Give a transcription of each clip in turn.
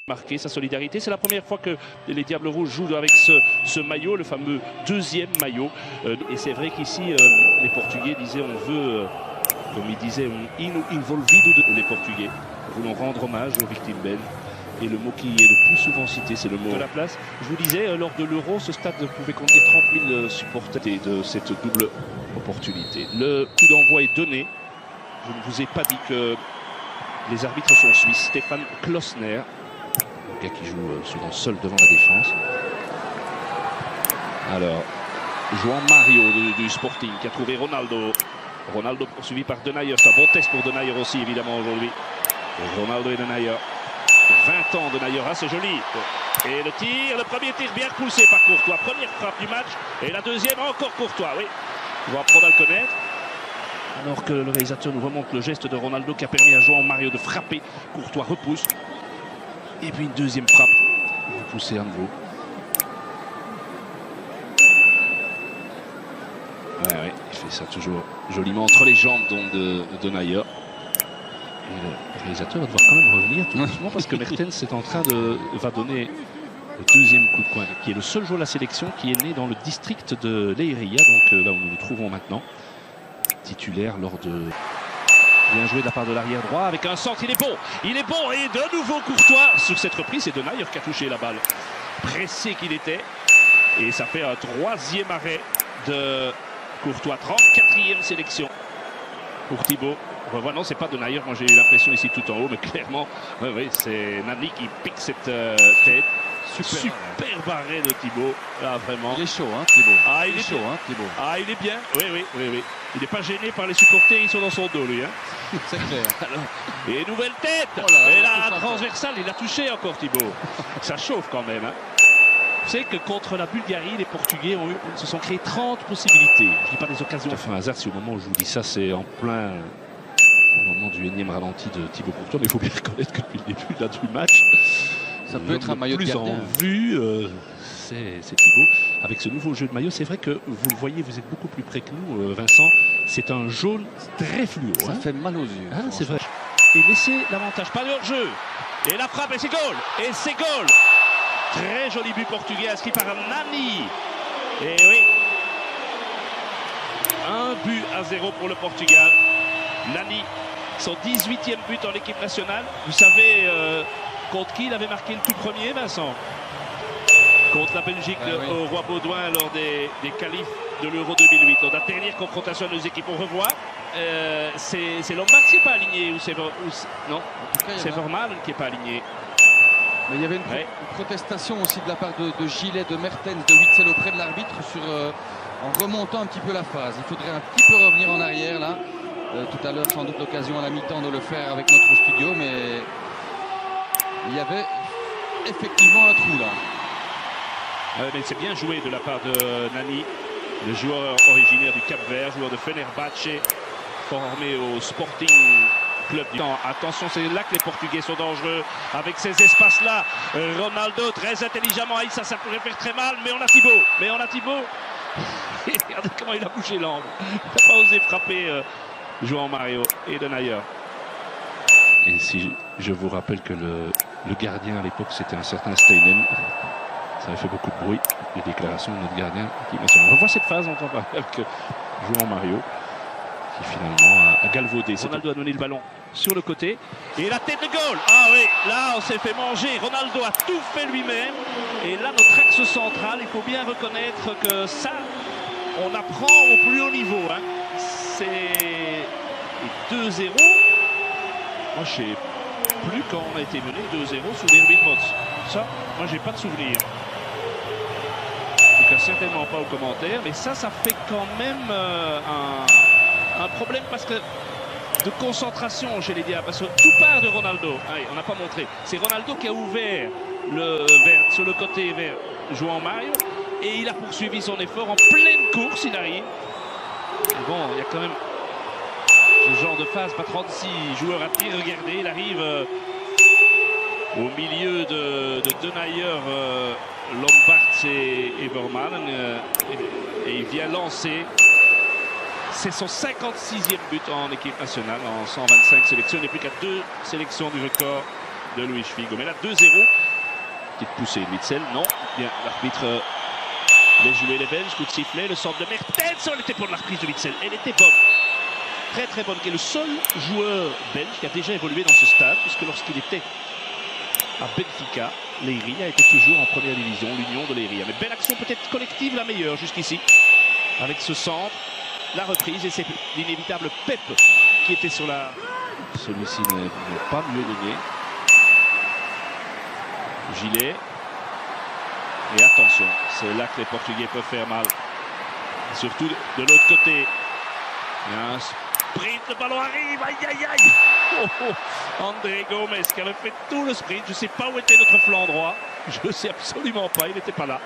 marquer sa solidarité. C'est la première fois que les Diables Rouges jouent avec ce maillot, le fameux deuxième maillot. Et c'est vrai qu'ici, les Portugais disaient on veut, comme ils disaient, involvido les Portugais. Voulons rendre hommage aux victimes belges. Et le mot qui est le plus souvent cité, c'est le mot de la place. Je vous disais, lors de l'Euro, ce stade pouvait contenir 30 000 supporters de cette double opportunité. Le coup d'envoi est donné. Je ne vous ai pas dit que les arbitres sont suisses. Stéphane Klosner, le gars qui joue souvent seul devant la défense. Alors, João Mario du Sporting qui a trouvé Ronaldo. Ronaldo poursuivi par Denayer. C'est un bon test pour Denayer aussi, évidemment, aujourd'hui. Ronaldo et Denayer. 20 ans de Denayer, ah, c'est joli. Et le tir, le premier tir bien poussé par Courtois. Première frappe du match. Et la deuxième, encore Courtois, oui. On va apprendre à le connaître. Alors que le réalisateur nous remonte le geste de Ronaldo qui a permis à João Mario de frapper. Courtois repousse. Et puis une deuxième frappe. Repoussé à nouveau. Ouais, il fait ça toujours joliment entre les jambes donc de Denayer. Et le réalisateur va devoir quand même revenir tout doucement parce que Mertens est en train va donner le deuxième coup de coin, qui est le seul joueur de la sélection qui est né dans le district de Leiria, donc là où nous nous trouvons maintenant. Titulaire lors de... Bien joué de la part de l'arrière droit avec un centre, il est bon et de nouveau Courtois sur cette reprise, c'est Denayer qui a touché la balle. Pressé qu'il était et ça fait un troisième arrêt de Courtois, 34e sélection pour Thibaut. Non, c'est pas Denayer, moi j'ai eu l'impression ici tout en haut, mais clairement, oui, c'est Nani qui pique cette tête. Super barré de Thibaut, là vraiment. Il est chaud, hein, Thibaut. Ah, il est chaud, hein, Thibaut. Ah, il est bien, oui. Il n'est pas gêné par les supporters, ils sont dans son dos, lui. Hein. C'est clair. Alors, et nouvelle tête. Oh là, et la transversale, il a touché encore Thibaut. Ça chauffe quand même. Hein. Vous savez que contre la Bulgarie, les Portugais se sont créés 30 possibilités. Je ne dis pas des occasions. Ça fait un hasard si au moment où je vous dis ça, c'est en plein... Au moment du énième ralenti de Thibaut Courtois, mais il faut bien reconnaître que depuis le début là, du match, ça peut être un maillot de gardien. En vue, c'est Thibaut. Avec ce nouveau jeu de maillot, c'est vrai que vous le voyez, vous êtes beaucoup plus près que nous, Vincent. C'est un jaune très fluo. Ça fait mal aux yeux. Ah, c'est vrai. Et laissez l'avantage, pas de hors-jeu. Et la frappe, et c'est goal. Et c'est goal. Très joli but portugais inscrit par Nani. Et oui. 1-0 pour le Portugal. Nani, son 18e but en équipe nationale. Vous savez contre qui il avait marqué le tout premier, Vincent? Contre la Belgique au Roi Baudouin lors des qualifs de l'Euro 2008. Lors de la dernière confrontation de nos équipes, on revoit. C'est Lombard qui n'est pas aligné. Non, c'est Vermaelen qui n'est pas aligné. Mais il y avait une protestation aussi de la part de Gillet, de Mertens, de Witsel auprès de l'arbitre en remontant un petit peu la phase. Il faudrait un petit peu revenir en arrière là. Tout à l'heure, sans doute l'occasion à la mi-temps de le faire avec notre studio, mais il y avait effectivement un trou là. Mais c'est bien joué de la part de Nani, le joueur originaire du Cap-Vert, joueur de Fenerbahçe, formé au Sporting Club. Attention, c'est là que les Portugais sont dangereux avec ces espaces-là. Ronaldo très intelligemment, ça pourrait faire très mal, mais on a Thibaut. Et regardez comment il a bougé l'angle. Il n'a pas osé frapper João Mario et Denayer. Et si je vous rappelle que le gardien à l'époque c'était un certain Steinen, ça avait fait beaucoup de bruit, les déclarations de notre gardien. On revoit cette phase, on entend parler avec João Mario qui finalement a galvaudé. Ronaldo a donné le ballon sur le côté et la tête de goal. Ah oui, là on s'est fait manger. Ronaldo a tout fait lui-même. Et là notre axe central, il faut bien reconnaître que ça, on apprend au plus haut niveau. Hein. C'est 2-0. Moi, je sais plus quand on a été mené 2-0 sous Erwin Mots. Ça, moi, j'ai pas de souvenir. En tout cas, certainement pas aux commentaires. Mais ça fait quand même un problème parce que de concentration chez les Diables. Parce que tout part de Ronaldo. Allez, on n'a pas montré. C'est Ronaldo qui a ouvert sur le côté vers João Mario. Et il a poursuivi son effort en pleine course. Il arrive. Et bon, il y a quand même ce genre de phase, pas 36 joueurs à tir. Regardez, il arrive au milieu de Denayer, Lombard et Vermaelen. Et il vient lancer. C'est son 56e but en équipe nationale, en 125 sélections. Il n'est plus qu'à 2 sélections du record de Luis Figo. Mais là, 2-0. Petite poussée de Witsel, non. Bien, l'arbitre laisse jouer les Belges. Coup de sifflet, le centre de Mertens. Elle était pour la reprise de Witsel. Elle était bonne. Très très bonne. Qui est le seul joueur belge qui a déjà évolué dans ce stade, puisque lorsqu'il était à Benfica, Leiria était toujours en première division, l'Union de Leiria. Mais belle action, peut-être collective, la meilleure jusqu'ici. Avec ce centre, la reprise, et c'est l'inévitable Pep qui était sur la... Celui-ci n'est pas mieux donné. Gilet. Et attention, c'est là que les Portugais peuvent faire mal. Surtout de l'autre côté. Il y a un sprint, le ballon arrive, aïe aïe aïe. Oh, oh. André Gomes qui avait fait tout le sprint. Je ne sais pas où était notre flanc droit. Je ne sais absolument pas, il n'était pas là.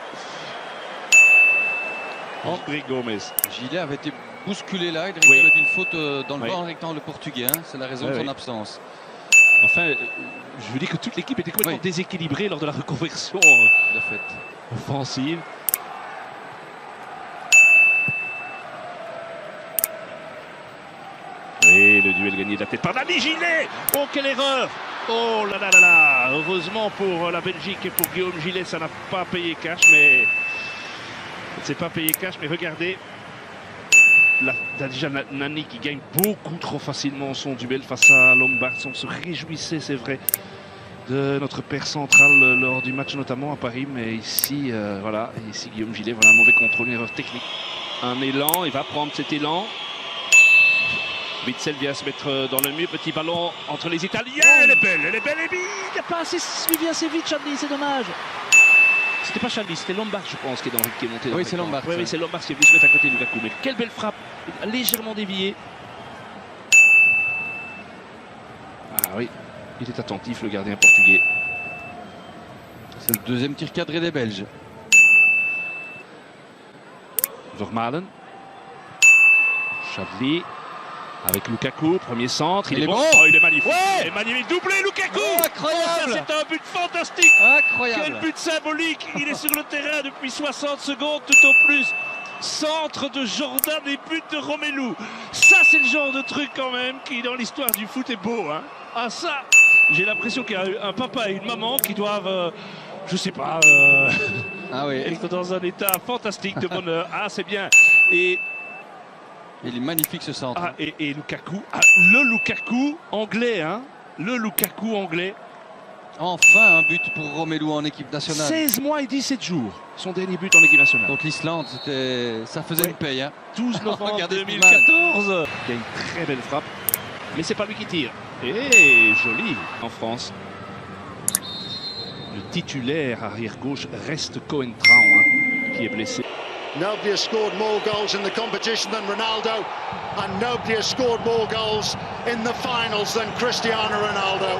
André Gomes. Gilet avait été bousculé là, il réclame une faute dans le banc rectangle portugais. Hein. C'est la raison de son absence. Enfin, je veux dire que toute l'équipe était complètement déséquilibrée lors de la reconversion offensive. Et le duel gagné de la tête par Nani. Gilet. Oh, quelle erreur! Oh là là là là! Heureusement pour la Belgique et pour Guillaume Gilet, ça n'a pas payé cash, mais... C'est pas payé cash, mais regardez. Là, déjà Nani qui gagne beaucoup trop facilement son duel face à Lombard. On se réjouissait, c'est vrai, de notre père central lors du match notamment à Paris. Mais ici, voilà, ici Guillaume Gilet, voilà un mauvais contrôle, une erreur technique. Un élan, il va prendre cet élan. Witsel vient se mettre dans le mur, petit ballon entre les Italiens. Elle est belle, et il n'a pas assez suivi assez vite, Chablis, c'est dommage. C'était pas Chablis, c'était Lombard, je pense, qui est monté. Oui, c'est Lombard. Oui, c'est Lombard qui est venu se mettre à côté de Lukaku. Mais quelle belle frappe, légèrement déviée. Ah oui, il est attentif, le gardien portugais. C'est le deuxième tir cadré des Belges. Vermaelen. Chablis. Avec Lukaku, premier centre, il est bon. Oh, il est magnifique. Ouais, il est magnifique, doublé Lukaku. Oh, incroyable. Ça, c'est un but fantastique. Incroyable. Quel but symbolique. Il est sur le terrain depuis 60 secondes tout au plus. Centre de Jordan et but de Romelu. Ça, c'est le genre de truc quand même qui, dans l'histoire du foot, est beau. Hein. Ah ça, j'ai l'impression qu'il y a un papa et une maman qui doivent, je sais pas, être dans un état fantastique de bonheur. Ah, c'est bien. Et il est magnifique ce centre. Ah, et Lukaku, le Lukaku anglais, hein, le Lukaku anglais. Enfin un but pour Romelu en équipe nationale. 16 mois et 17 jours, son dernier but en équipe nationale. Donc l'Islande, ça faisait une paye. Hein. 12 novembre 2014. Il y a une très belle frappe, mais c'est pas lui qui tire. Et joli en France. Le titulaire arrière-gauche reste Cohen Traun, qui est blessé. Nobody has scored more goals in the competition than Ronaldo, and nobody has scored more goals in the finals than Cristiano Ronaldo.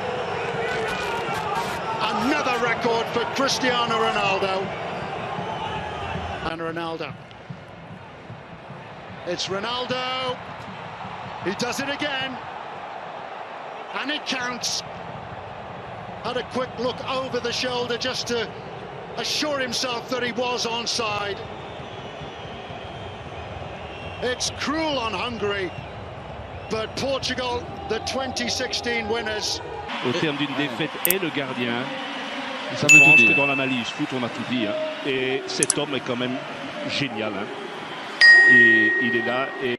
Another record for Cristiano Ronaldo. And Ronaldo. It's Ronaldo. He does it again. And it counts. Had a quick look over the shoulder just to assure himself that he was onside. It's cruel on Hungary, but Portugal, the 2016 winners. Au terme d'une défaite et le gardien, ça je pense que dans l'analyse foot, on a tout dit. Hein. Et cet homme est quand même génial. Hein. Et il est là. Et